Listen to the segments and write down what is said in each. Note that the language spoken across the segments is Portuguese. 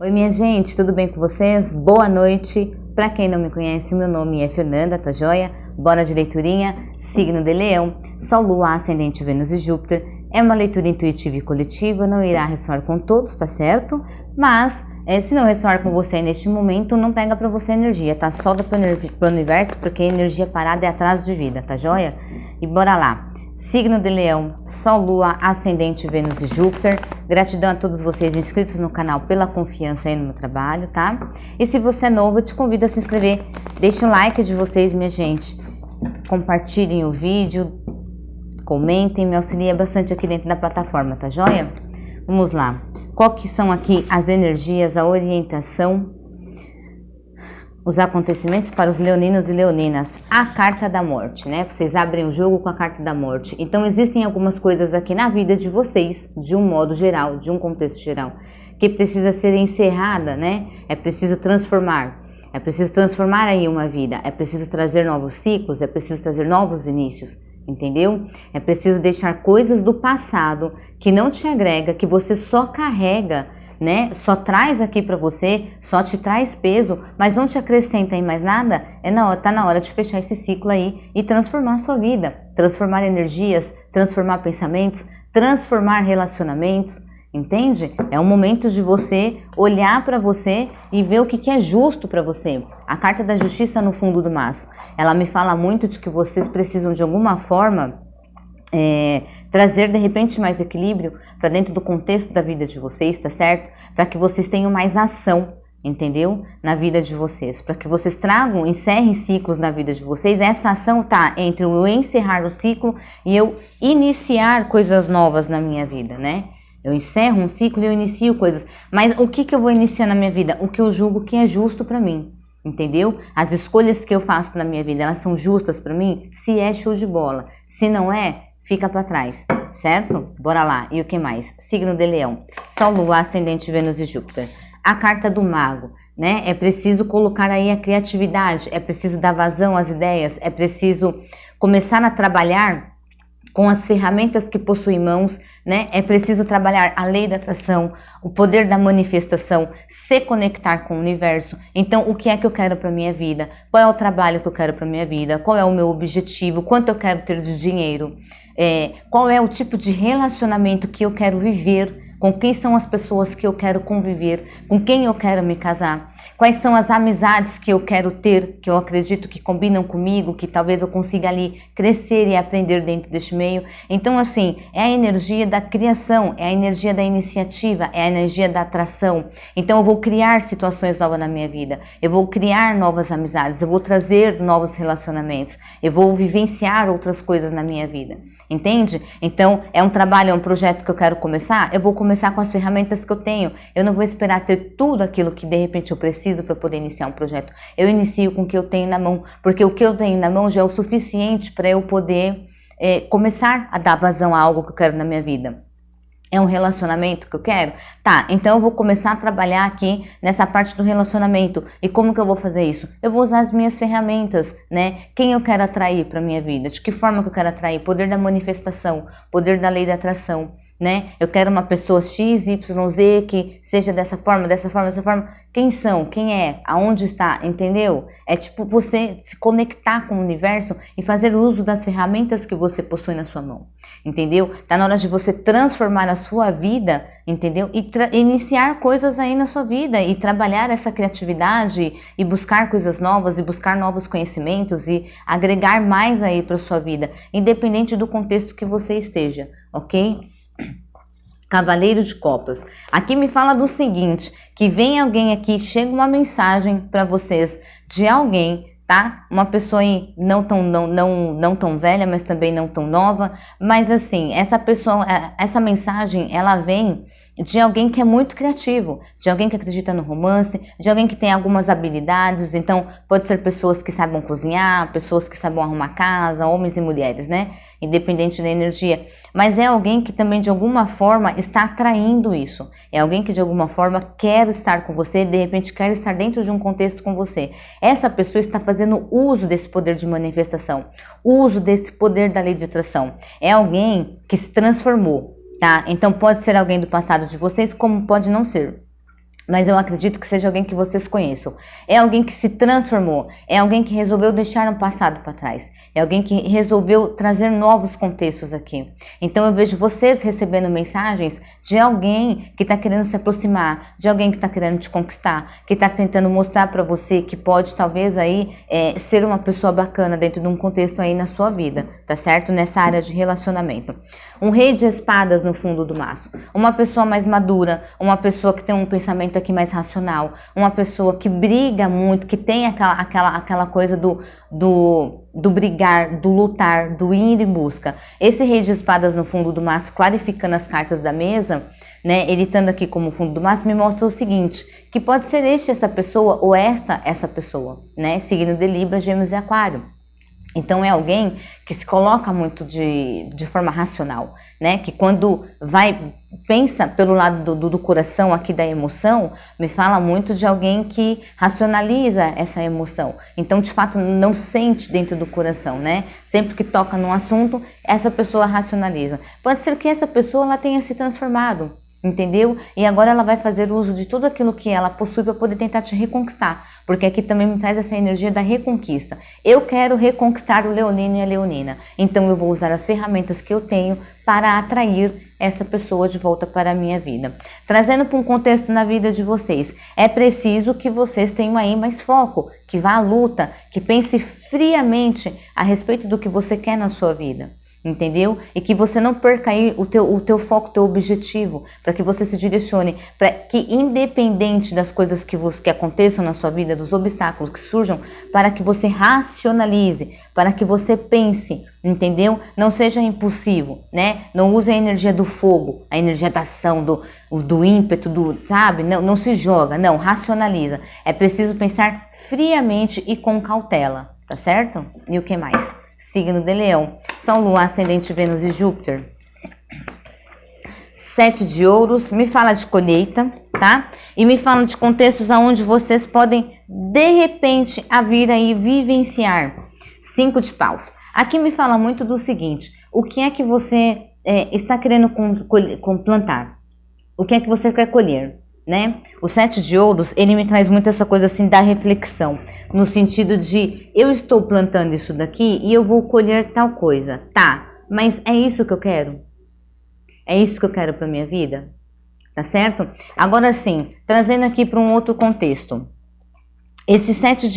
Oi minha gente, tudo bem com vocês? Boa noite! Para quem não me conhece, meu nome é Fernanda, tá joia? Bora de leiturinha, signo de Leão, Sol, Lua, Ascendente, Vênus e Júpiter. É uma leitura intuitiva e coletiva, não irá ressoar com todos, tá certo? Mas, se não ressoar com você neste momento, não pega pra você energia, tá? Solta pro universo, porque a energia parada é atraso de vida, tá joia? E bora lá! Signo de Leão, Sol, Lua, Ascendente, Vênus e Júpiter. Gratidão a todos vocês inscritos no canal pela confiança aí no meu trabalho, tá? E se você é novo, eu te convido a se inscrever. Deixa o like de vocês, minha gente. Compartilhem o vídeo, comentem, me auxilia bastante aqui dentro da plataforma, tá joia? Vamos lá. Qual que são aqui as energias, a orientação, os acontecimentos para os leoninos e leoninas? A carta da morte, né? Vocês abrem o jogo com a carta da morte. Então existem algumas coisas aqui na vida de vocês, de um modo geral, de um contexto geral, que precisa ser encerrada, né? É preciso transformar. É preciso transformar aí uma vida. É preciso trazer novos ciclos, é preciso trazer novos inícios. Entendeu? É preciso deixar coisas do passado que não te agrega, que você só carrega, né? Só traz aqui pra você, só te traz peso, mas não te acrescenta em mais nada. Tá na hora de fechar esse ciclo aí e transformar a sua vida, transformar energias, transformar pensamentos, transformar relacionamentos, entende? É um momento de você olhar pra você e ver o que é justo pra você. A carta da justiça no fundo do maço, ela me fala muito de que vocês precisam de alguma forma trazer de repente mais equilíbrio para dentro do contexto da vida de vocês, tá certo? Para que vocês tenham mais ação, entendeu? Na vida de vocês, para que vocês encerrem ciclos na vida de vocês. Essa ação tá entre eu encerrar o ciclo e eu iniciar coisas novas na minha vida, né? Eu encerro um ciclo e eu inicio coisas, mas o que eu vou iniciar na minha vida? O que eu julgo que é justo para mim. Entendeu? As escolhas que eu faço na minha vida, elas são justas para mim? Se é, show de bola. Se não é, fica para trás, certo? Bora lá. E o que mais? Signo de Leão, Sol, Lua, Ascendente, Vênus e Júpiter. A carta do mago, né? É preciso colocar aí a criatividade, é preciso dar vazão às ideias, é preciso começar a trabalhar com as ferramentas que possui em mãos, né? É preciso trabalhar a lei da atração, o poder da manifestação, se conectar com o universo. Então, o que é que eu quero para minha vida? Qual é o trabalho que eu quero para minha vida? Qual é o meu objetivo? Quanto eu quero ter de dinheiro? Qual é o tipo de relacionamento que eu quero viver? Com quem são as pessoas que eu quero conviver? Com quem eu quero me casar? Quais são as amizades que eu quero ter, que eu acredito que combinam comigo, que talvez eu consiga ali crescer e aprender dentro deste meio? Então, assim, é a energia da criação, é a energia da iniciativa, é a energia da atração. Então, eu vou criar situações novas na minha vida, eu vou criar novas amizades, eu vou trazer novos relacionamentos, eu vou vivenciar outras coisas na minha vida. Entende? Então, é um trabalho, é um projeto que eu quero começar, eu vou começar com as ferramentas que eu tenho. Eu não vou esperar ter tudo aquilo que de repente eu preciso para poder iniciar um projeto. Eu inicio com o que eu tenho na mão, porque o que eu tenho na mão já é o suficiente para eu poder começar a dar vazão a algo que eu quero na minha vida. É um relacionamento que eu quero? Tá, então eu vou começar a trabalhar aqui nessa parte do relacionamento. E como que eu vou fazer isso? Eu vou usar as minhas ferramentas, né? Quem eu quero atrair para minha vida? De que forma que eu quero atrair? Poder da manifestação, poder da lei da atração, né? Eu quero uma pessoa X, Y, Z que seja dessa forma, dessa forma, dessa forma. Quem são? Quem é? Aonde está? Entendeu? É tipo você se conectar com o universo e fazer uso das ferramentas que você possui na sua mão. Entendeu? Tá na hora de você transformar a sua vida, entendeu? E iniciar coisas aí na sua vida e trabalhar essa criatividade e buscar coisas novas e buscar novos conhecimentos e agregar mais aí para sua vida, independente do contexto que você esteja, ok? Cavaleiro de Copas. Aqui me fala do seguinte, que vem alguém aqui, chega uma mensagem para vocês de alguém, tá? Uma pessoa aí não tão velha, mas também não tão nova, mas assim, essa mensagem, ela vem de alguém que é muito criativo, de alguém que acredita no romance, de alguém que tem algumas habilidades. Então pode ser pessoas que saibam cozinhar, pessoas que saibam arrumar casa, homens e mulheres, né? Independente da energia, mas é alguém que também de alguma forma está atraindo isso, é alguém que de alguma forma quer estar com você, de repente quer estar dentro de um contexto com você. Essa pessoa está fazendo uso desse poder de manifestação, uso desse poder da lei de atração. É alguém que se transformou, tá? Então pode ser alguém do passado de vocês, como pode não ser. mas eu acredito que seja alguém que vocês conheçam. É alguém que se transformou, é alguém que resolveu deixar o passado para trás, é alguém que resolveu trazer novos contextos aqui. Então eu vejo vocês recebendo mensagens de alguém que está querendo se aproximar, de alguém que está querendo te conquistar, que está tentando mostrar para você que pode talvez aí ser uma pessoa bacana dentro de um contexto aí na sua vida, tá certo? Nessa área de relacionamento. Um rei de espadas no fundo do maço, uma pessoa mais madura, uma pessoa que tem um pensamento aqui mais racional, uma pessoa que briga muito, que tem aquela coisa do brigar, do lutar, do ir em busca. Esse rei de espadas no fundo do maço, clarificando as cartas da mesa, né, ele estando aqui como fundo do maço, me mostra o seguinte, que pode ser essa pessoa ou essa pessoa, né, signo de Libra, Gêmeos e Aquário. Então é alguém que se coloca muito de forma racional, né? Que quando pensa pelo lado do coração aqui da emoção, me fala muito de alguém que racionaliza essa emoção. Então, de fato, não sente dentro do coração, né? Sempre que toca num assunto, essa pessoa racionaliza. Pode ser que essa pessoa ela tenha se transformado, entendeu? E agora ela vai fazer uso de tudo aquilo que ela possui para poder tentar te reconquistar. Porque aqui também me traz essa energia da reconquista. Eu quero reconquistar o leonino e a leonina. Então eu vou usar as ferramentas que eu tenho para atrair essa pessoa de volta para a minha vida. Trazendo para um contexto na vida de vocês. É preciso que vocês tenham aí mais foco, que vá à luta, que pense friamente a respeito do que você quer na sua vida. Entendeu? E que você não perca aí o teu foco, o teu objetivo, para que você se direcione, para que independente das coisas que aconteçam na sua vida, dos obstáculos que surjam, para que você racionalize, para que você pense, entendeu? Não seja impulsivo, né? Não use a energia do fogo, a energia da ação, do ímpeto, sabe? Não se joga, não, racionaliza. É preciso pensar friamente e com cautela, tá certo? E o que mais? Signo de Leão, Sol, Lua, Ascendente, Vênus e Júpiter. 7 de ouros, me fala de colheita, tá? E me fala de contextos onde vocês podem, de repente, a vir aí vivenciar. 5 de paus. Aqui me fala muito do seguinte, o que é que você está querendo plantar? O que é que você quer colher? Né? O 7 de ouros, ele me traz muito essa coisa assim da reflexão, no sentido de eu estou plantando isso daqui e eu vou colher tal coisa, tá? Mas é isso que eu quero? É isso que eu quero para minha vida? Tá certo? Agora sim, trazendo aqui para um outro contexto. Esse 7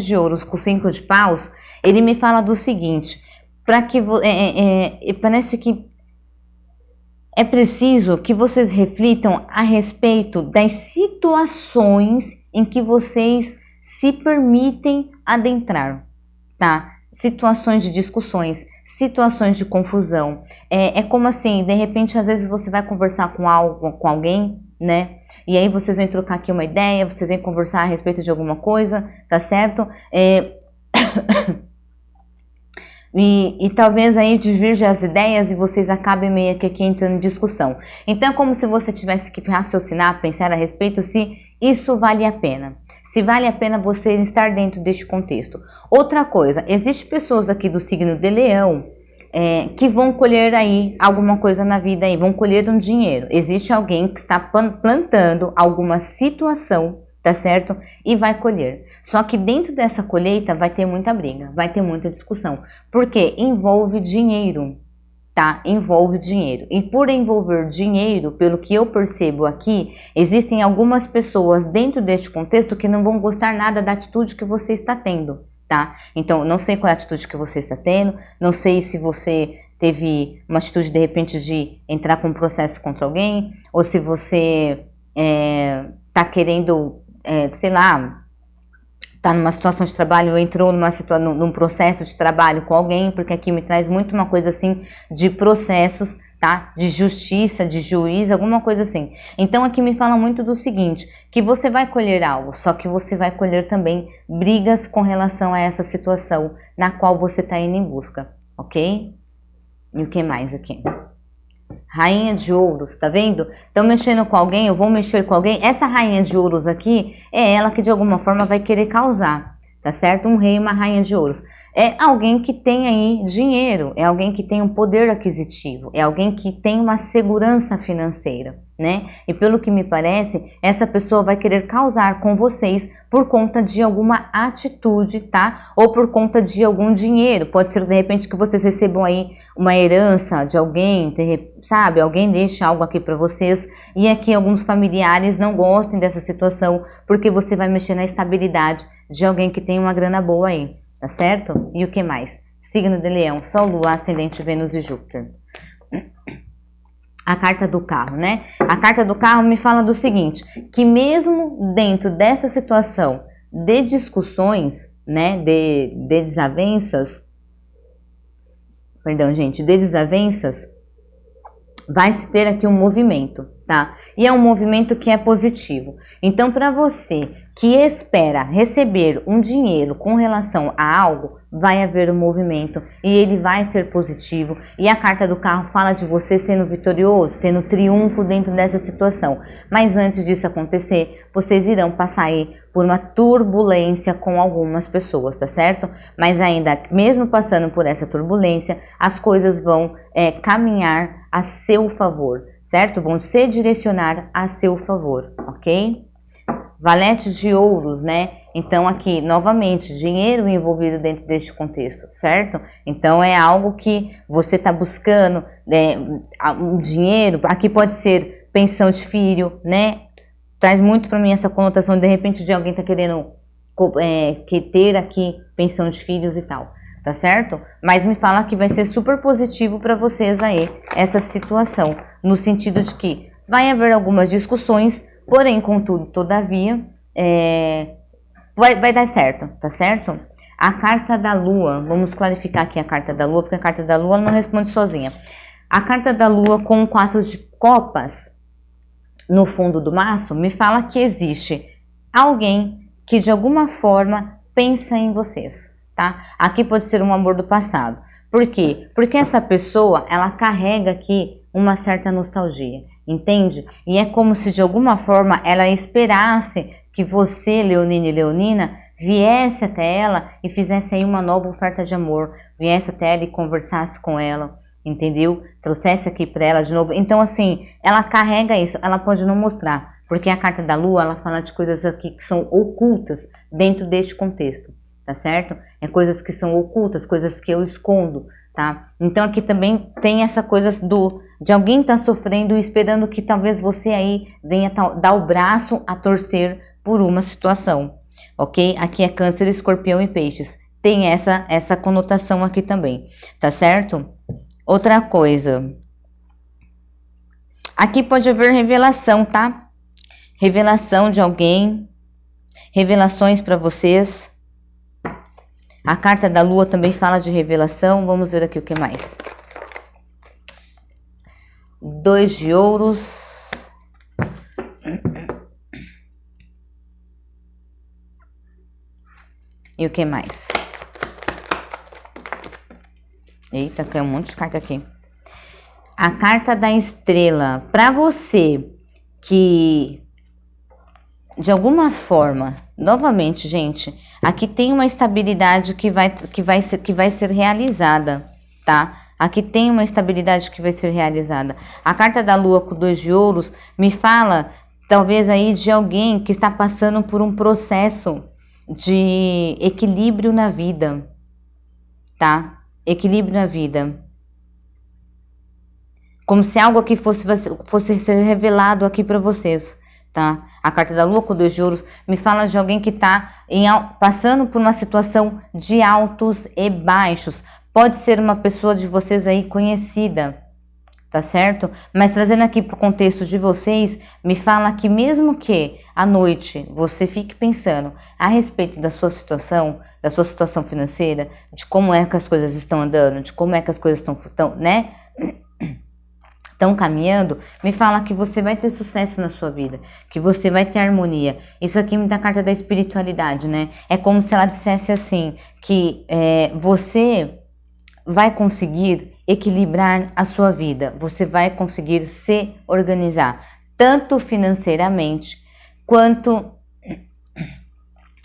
de ouros com 5 de paus, ele me fala do seguinte, parece que é preciso que vocês reflitam a respeito das situações em que vocês se permitem adentrar, tá? Situações de discussões, situações de confusão. É como assim, de repente, às vezes você vai conversar com alguém, né? E aí vocês vão trocar aqui uma ideia, vocês vão conversar a respeito de alguma coisa, tá certo? E talvez aí diverja as ideias e vocês acabem meio que aqui entrando em discussão. Então é como se você tivesse que raciocinar, pensar a respeito se isso vale a pena. Se vale a pena você estar dentro deste contexto. Outra coisa, existem pessoas aqui do signo de Leão que vão colher aí alguma coisa na vida aí, vão colher um dinheiro. Existe alguém que está plantando alguma situação, tá certo? E vai colher. Só que dentro dessa colheita vai ter muita briga, vai ter muita discussão, porque envolve dinheiro, tá? Envolve dinheiro. E por envolver dinheiro, pelo que eu percebo aqui, existem algumas pessoas dentro deste contexto que não vão gostar nada da atitude que você está tendo, tá? Então, não sei qual é a atitude que você está tendo, não sei se você teve uma atitude de repente de entrar com um processo contra alguém, ou se você tá querendo sei lá, tá numa situação de trabalho ou entrou num processo de trabalho com alguém, porque aqui me traz muito uma coisa assim de processos, tá? De justiça, de juiz, alguma coisa assim. Então aqui me fala muito do seguinte, que você vai colher algo, só que você vai colher também brigas com relação a essa situação na qual você tá indo em busca, ok? E o que mais aqui? Rainha de ouros, tá vendo? Estão mexendo com alguém, eu vou mexer com alguém. Essa rainha de ouros aqui é ela que de alguma forma vai querer causar, tá certo? Um rei e uma rainha de ouros. É alguém que tem aí dinheiro, é alguém que tem um poder aquisitivo, é alguém que tem uma segurança financeira, né? E pelo que me parece, essa pessoa vai querer causar com vocês por conta de alguma atitude, tá? Ou por conta de algum dinheiro. Pode ser de repente que vocês recebam aí uma herança de alguém, sabe? Alguém deixa algo aqui para vocês e aqui alguns familiares não gostem dessa situação porque você vai mexer na estabilidade de alguém que tem uma grana boa aí, tá certo? E o que mais? Signo de Leão, Sol, Lua, Ascendente, Vênus e Júpiter. A carta do carro, né? A carta do carro me fala do seguinte, que mesmo dentro dessa situação de discussões, né, de desavenças, perdão, gente, de desavenças, vai se ter aqui um movimento, tá? E é um movimento que é positivo. Então, para você que espera receber um dinheiro com relação a algo, vai haver um movimento e ele vai ser positivo. E a carta do carro fala de você sendo vitorioso, tendo triunfo dentro dessa situação. Mas antes disso acontecer, vocês irão passar aí por uma turbulência com algumas pessoas, tá certo? Mas ainda, mesmo passando por essa turbulência, as coisas vão caminhar a seu favor, certo? Vão se direcionar a seu favor, ok? Valete de ouros, né? Então aqui, novamente, dinheiro envolvido dentro deste contexto, certo? Então é algo que você está buscando, um dinheiro, aqui pode ser pensão de filho, né? Traz muito para mim essa conotação, de repente, de alguém tá querendo que ter aqui pensão de filhos e tal, tá certo? Mas me fala que vai ser super positivo para vocês aí, essa situação, no sentido de que vai haver algumas discussões, porém, contudo, todavia, vai dar certo, tá certo? A carta da lua, vamos clarificar aqui a carta da lua, porque a carta da lua não responde sozinha. A carta da lua com 4 de copas no fundo do maço me fala que existe alguém que de alguma forma pensa em vocês, tá? Aqui pode ser um amor do passado. Por quê? Porque essa pessoa, ela carrega aqui uma certa nostalgia, entende? E é como se de alguma forma ela esperasse que você, Leonino e Leonina, viesse até ela e fizesse aí uma nova oferta de amor, viesse até ela e conversasse com ela, entendeu? Trouxesse aqui para ela de novo. Então, assim, ela carrega isso, ela pode não mostrar, porque a carta da lua, ela fala de coisas aqui que são ocultas dentro deste contexto, tá certo? É coisas que são ocultas, coisas que eu escondo, tá? Então, aqui também tem essa coisa de alguém estar sofrendo e esperando que talvez você aí venha dar o braço a torcer por uma situação, ok? Aqui é Câncer, Escorpião e Peixes. Tem essa conotação aqui também, tá certo? Outra coisa. Aqui pode haver revelação, tá? Revelação de alguém. Revelações para vocês. A carta da lua também fala de revelação. Vamos ver aqui o que mais. 2 de ouros. E o que mais? Eita, caiu um monte de carta aqui. A carta da estrela. Para você que, de alguma forma, novamente, gente, aqui tem uma estabilidade que vai ser realizada, tá? Aqui tem uma estabilidade que vai ser realizada. A carta da lua com 2 de ouros me fala, talvez aí, de alguém que está passando por um processo de equilíbrio na vida, tá? Equilíbrio na vida. Como se algo aqui fosse ser revelado aqui para vocês, tá? A carta da lua com 2 de ouros me fala de alguém que está passando por uma situação de altos e baixos. Pode ser uma pessoa de vocês aí conhecida, tá certo? Mas trazendo aqui para o contexto de vocês, me fala que mesmo que à noite você fique pensando a respeito da sua situação financeira, de como é que as coisas estão andando, de como é que as coisas estão, né? Estão caminhando, me fala que você vai ter sucesso na sua vida, que você vai ter harmonia. Isso aqui me dá a carta da espiritualidade, né? É como se ela dissesse assim, que você vai conseguir equilibrar a sua vida, você vai conseguir se organizar, tanto financeiramente, quanto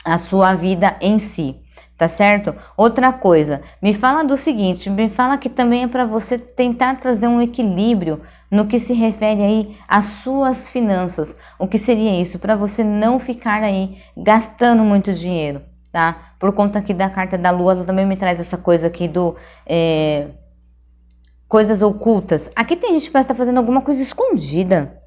a sua vida em si, tá certo? Outra coisa, me fala do seguinte, me fala que também é para você tentar trazer um equilíbrio no que se refere aí às suas finanças. O que seria isso? Para você não ficar aí gastando muito dinheiro, tá? Por conta aqui da carta da lua, ela também me traz essa coisa aqui do coisas ocultas. Aqui tem gente que parece estar fazendo alguma coisa escondida.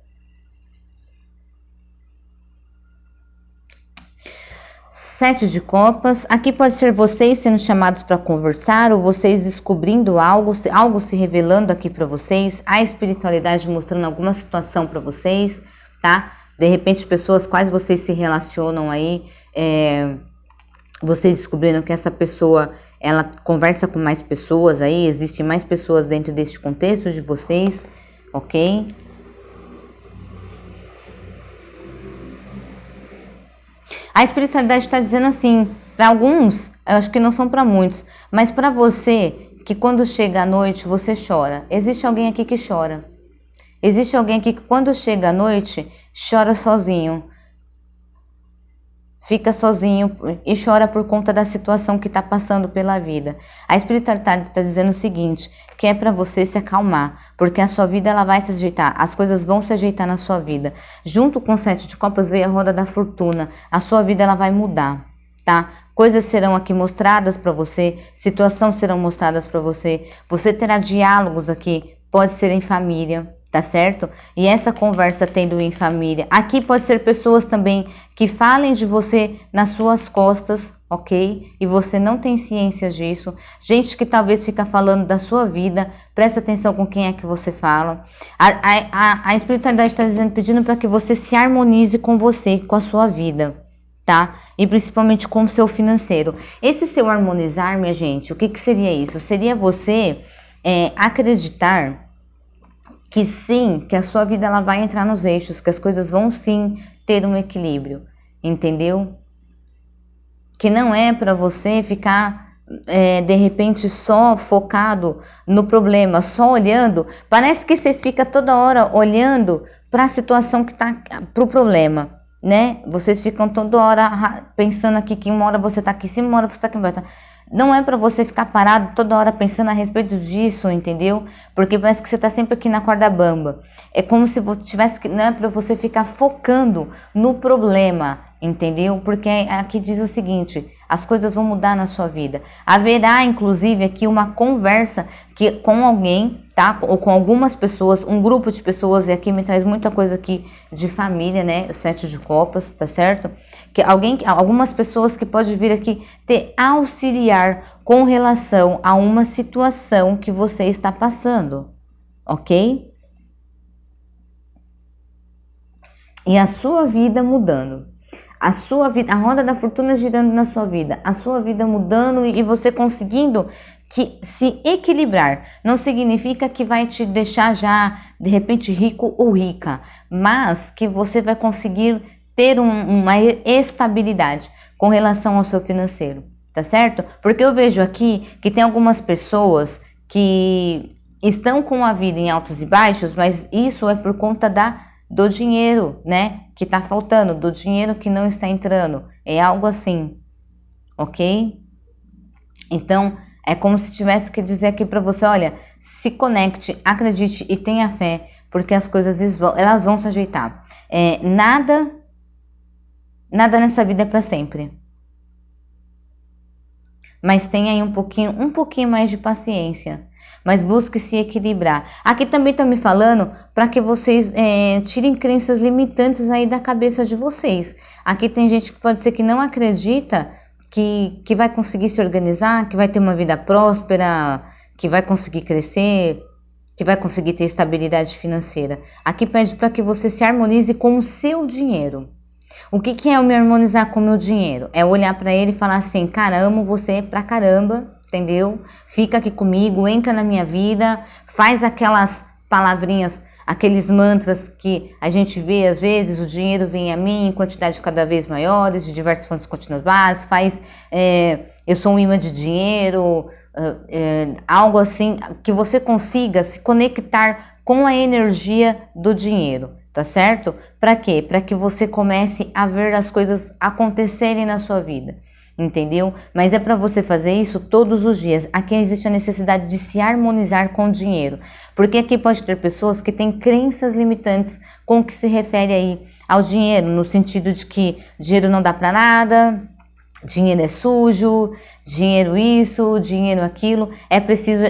Sete de copas, aqui pode ser vocês sendo chamados para conversar ou vocês descobrindo algo se revelando aqui para vocês, a espiritualidade mostrando alguma situação para vocês, tá? De repente pessoas quais vocês se relacionam aí, vocês descobriram que essa pessoa, ela conversa com mais pessoas aí, existem mais pessoas dentro deste contexto de vocês, ok? A espiritualidade está dizendo assim, para alguns, eu acho que não são para muitos, mas para você, que quando chega a noite você chora. Existe alguém aqui que chora. Existe alguém aqui que quando chega a noite chora sozinho. Fica sozinho e chora por conta da situação que está passando pela vida. A espiritualidade está dizendo o seguinte, que é para você se acalmar, porque a sua vida ela vai se ajeitar, as coisas vão se ajeitar na sua vida. Junto com o 7 de copas veio a roda da fortuna, a sua vida ela vai mudar, tá? Coisas serão aqui mostradas para você, situações serão mostradas para você, você terá diálogos aqui, pode ser em família, tá certo? E essa conversa tendo em família, aqui pode ser pessoas também que falem de você nas suas costas, ok? E você não tem ciência disso. Gente que talvez fica falando da sua vida, presta atenção com quem é que você fala. A espiritualidade está dizendo, pedindo para que você se harmonize com você, com a sua vida, tá? E principalmente com o seu financeiro. Esse seu harmonizar, minha gente, o que seria isso? Seria você acreditar que sim, que a sua vida ela vai entrar nos eixos, que as coisas vão sim ter um equilíbrio, entendeu? Que não é para você ficar de repente só focado no problema, só olhando. Parece que vocês ficam toda hora olhando para a situação que tá, para o problema, né? Vocês ficam toda hora pensando aqui que uma hora você tá aqui em cima, uma hora você tá aqui embaixo. Não é para você ficar parado toda hora pensando a respeito disso, entendeu? Porque parece que você tá sempre aqui na corda bamba. É como se você tivesse que, não é para você ficar focando no problema, entendeu? Porque aqui diz o seguinte, as coisas vão mudar na sua vida. Haverá, inclusive, aqui uma conversa com alguém, tá? Ou com algumas pessoas, um grupo de pessoas, e aqui me traz muita coisa aqui de família, né? O 7 de copas, tá certo? Que algumas pessoas que pode vir aqui te auxiliar com relação a uma situação que você está passando, ok? E a sua vida mudando. A sua vida, a roda da fortuna girando na sua vida, a sua vida mudando e você conseguindo que se equilibrar. Não significa que vai te deixar já de repente rico ou rica, mas que você vai conseguir ter uma estabilidade com relação ao seu financeiro, tá certo? Porque eu vejo aqui que tem algumas pessoas que estão com a vida em altos e baixos, mas isso é por conta do dinheiro, né, que tá faltando, do dinheiro que não está entrando, é algo assim, ok? Então, é como se tivesse que dizer aqui para você, olha, se conecte, acredite e tenha fé, porque as coisas elas vão se ajeitar. Nada nessa vida é para sempre. Mas tenha aí um pouquinho mais de paciência. Mas busque se equilibrar. Aqui também tá me falando para que vocês tirem crenças limitantes aí da cabeça de vocês. Aqui tem gente que pode ser que não acredita que vai conseguir se organizar, que vai ter uma vida próspera, que vai conseguir crescer, que vai conseguir ter estabilidade financeira. Aqui pede para que você se harmonize com o seu dinheiro. O que é eu me harmonizar com o meu dinheiro? É olhar para ele e falar assim, cara, amo você pra caramba, entendeu? Fica aqui comigo, entra na minha vida, faz aquelas palavrinhas, aqueles mantras que a gente vê às vezes, o dinheiro vem a mim em quantidade cada vez maiores, de diversas fontes contínuas básicas, faz, eu sou um imã de dinheiro, algo assim, que você consiga se conectar com a energia do dinheiro, tá tá certo? Para quê? Para que você comece a ver as coisas acontecerem na sua vida, entendeu? Mas é para você fazer isso todos os dias. Aqui existe a necessidade de se harmonizar com o dinheiro, porque aqui pode ter pessoas que têm crenças limitantes com o que se refere aí ao dinheiro, no sentido de que dinheiro não dá para nada, dinheiro é sujo, dinheiro isso, dinheiro aquilo. É preciso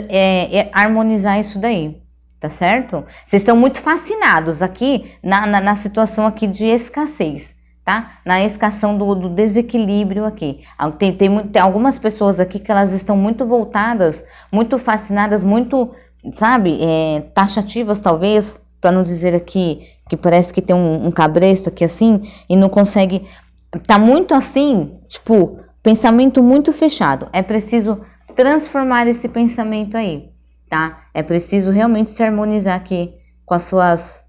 harmonizar isso daí, tá certo? Vocês estão muito fascinados aqui na situação aqui de escassez, tá? Na escassão do desequilíbrio aqui. Tem algumas pessoas aqui que elas estão muito voltadas, muito fascinadas, muito, sabe, taxativas talvez, para não dizer aqui que parece que tem um cabresto aqui assim e não consegue. Tá muito assim, tipo, pensamento muito fechado. É preciso transformar esse pensamento aí, tá? É preciso realmente se harmonizar aqui com as suas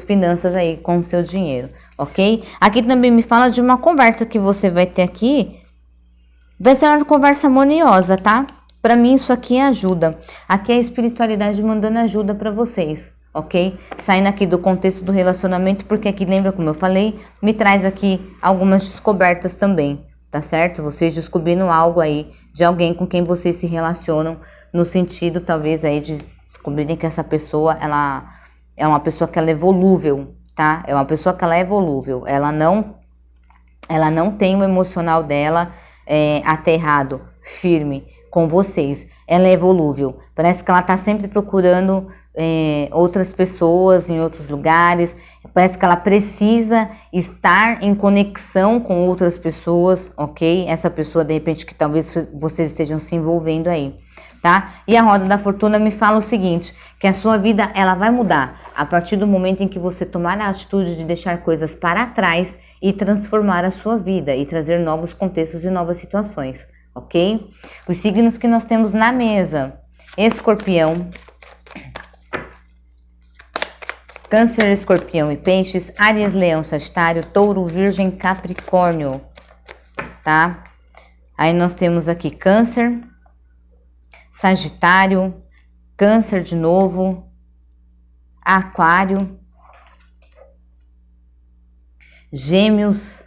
finanças aí, com o seu dinheiro, ok? Aqui também me fala de uma conversa que você vai ter aqui. Vai ser uma conversa harmoniosa, tá? Pra mim isso aqui é ajuda. Aqui é a espiritualidade mandando ajuda pra vocês, ok? Saindo aqui do contexto do relacionamento, porque aqui, lembra como eu falei, me traz aqui algumas descobertas também, tá certo? Vocês descobrindo algo aí de alguém com quem vocês se relacionam, no sentido, talvez, aí de descobrirem que essa pessoa, ela é uma pessoa que ela é volúvel, tá? É uma pessoa que ela é volúvel, ela não tem o emocional dela aterrado, firme com vocês. Ela é volúvel, parece que ela tá sempre procurando outras pessoas em outros lugares, parece que ela precisa estar em conexão com outras pessoas, ok? Essa pessoa, de repente, que talvez vocês estejam se envolvendo aí, tá? E a roda da fortuna me fala o seguinte, que a sua vida, ela vai mudar a partir do momento em que você tomar a atitude de deixar coisas para trás e transformar a sua vida e trazer novos contextos e novas situações, ok? Os signos que nós temos na mesa: Escorpião, Câncer, Escorpião e Peixes, Áries, Leão, Sagitário, Touro, Virgem, Capricórnio, tá? Aí nós temos aqui Câncer, Sagitário, Câncer de novo, Aquário, Gêmeos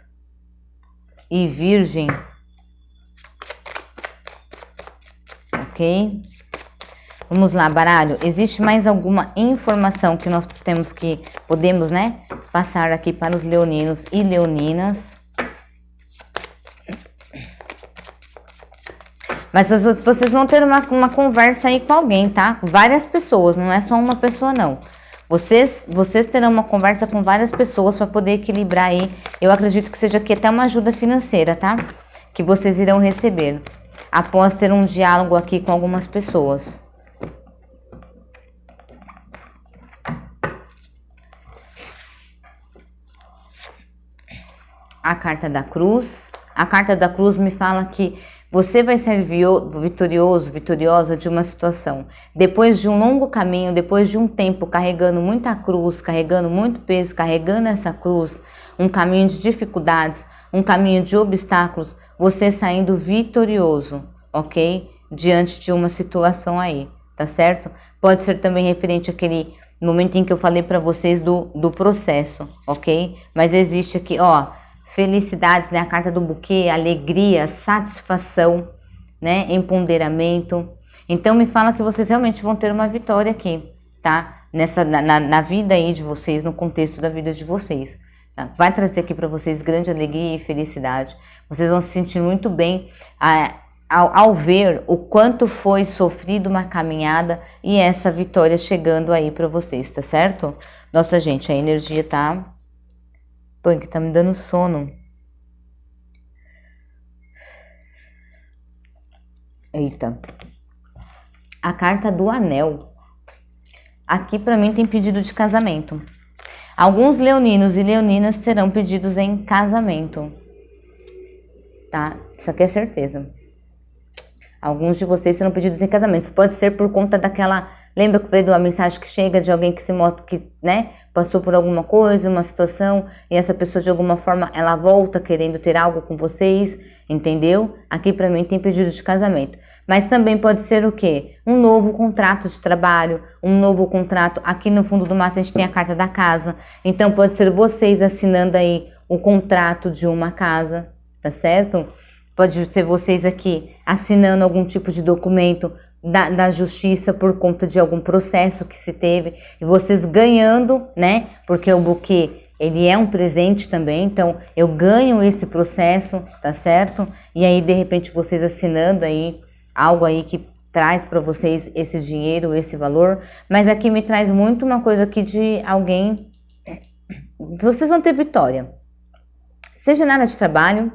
e Virgem, ok? Vamos lá, baralho. Existe mais alguma informação que nós podemos, né, passar aqui para os leoninos e leoninas? Mas vocês vão ter uma conversa aí com alguém, tá? Várias pessoas, não é só uma pessoa, não. Vocês terão uma conversa com várias pessoas para poder equilibrar aí. Eu acredito que seja aqui até uma ajuda financeira, tá? Que vocês irão receber após ter um diálogo aqui com algumas pessoas. A carta da cruz. A carta da cruz me fala que você vai ser vitorioso, vitoriosa de uma situação. Depois de um longo caminho, depois de um tempo carregando muita cruz, carregando muito peso, carregando essa cruz, um caminho de dificuldades, um caminho de obstáculos, você saindo vitorioso, ok? Diante de uma situação aí, tá certo? Pode ser também referente àquele momento em que eu falei para vocês do processo, ok? Mas existe aqui, ó, felicidades, né? A carta do buquê, alegria, satisfação, né? Empoderamento. Então me fala que vocês realmente vão ter uma vitória aqui, tá? Na vida aí de vocês, no contexto da vida de vocês. Tá? Vai trazer aqui para vocês grande alegria e felicidade. Vocês vão se sentir muito bem ao ver o quanto foi sofrido uma caminhada e essa vitória chegando aí para vocês, tá certo? Nossa, gente, a energia tá... Punk, tá me dando sono. Eita. A carta do anel. Aqui pra mim tem pedido de casamento. Alguns leoninos e leoninas terão pedidos em casamento. Tá? Isso aqui é certeza. Alguns de vocês serão pedidos em casamento. Isso pode ser por conta Lembra que veio de uma mensagem que chega de alguém que se mostra que, né, passou por alguma coisa, uma situação, e essa pessoa de alguma forma ela volta querendo ter algo com vocês, entendeu? Aqui pra mim tem pedido de casamento. Mas também pode ser o quê? Um novo contrato de trabalho, um novo contrato. Aqui no fundo do maço a gente tem a carta da casa. Então pode ser vocês assinando aí o contrato de uma casa, tá certo? Pode ser vocês aqui assinando algum tipo de documento da justiça por conta de algum processo que se teve. E vocês ganhando, né? Porque o buquê, ele é um presente também. Então, eu ganho esse processo, tá certo? E aí, de repente, vocês assinando aí algo aí que traz para vocês esse dinheiro, esse valor. Mas aqui me traz muito uma coisa aqui de alguém... Vocês vão ter vitória. Seja na área de trabalho,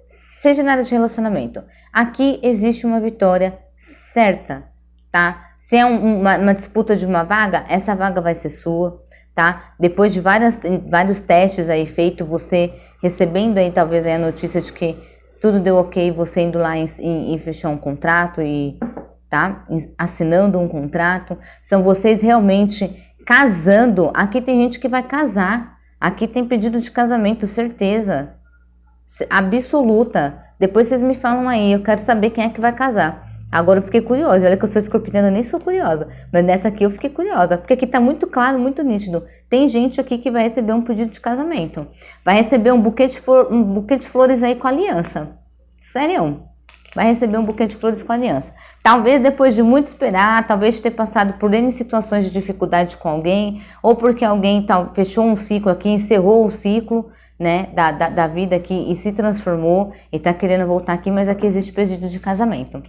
seja na área de relacionamento. Aqui existe uma vitória certa, tá? Se é uma disputa de uma vaga, essa vaga vai ser sua, tá? Depois de vários testes aí feitos, você recebendo aí talvez aí a notícia de que tudo deu ok, você indo lá e fechar um contrato e, tá? Assinando um contrato, são vocês realmente casando. Aqui tem gente que vai casar, aqui tem pedido de casamento, certeza. Absoluta. Depois vocês me falam aí, eu quero saber quem é que vai casar. Agora eu fiquei curiosa, olha que eu sou escorpiana, eu nem sou curiosa, mas nessa aqui eu fiquei curiosa, porque aqui tá muito claro, muito nítido. Tem gente aqui que vai receber um pedido de casamento, vai receber um buquê de flores aí com aliança. Sério, vai receber um buquê de flores com aliança. Talvez depois de muito esperar, talvez ter passado por N situações de dificuldade com alguém, ou porque alguém fechou um ciclo aqui, encerrou o ciclo, né, da vida aqui e se transformou e tá querendo voltar aqui, mas aqui existe pedido de casamento.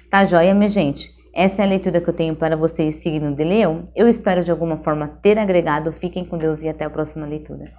Tá joia, minha gente? Essa é a leitura que eu tenho para vocês, signo de Leão. Eu espero de alguma forma ter agregado. Fiquem com Deus e até a próxima leitura.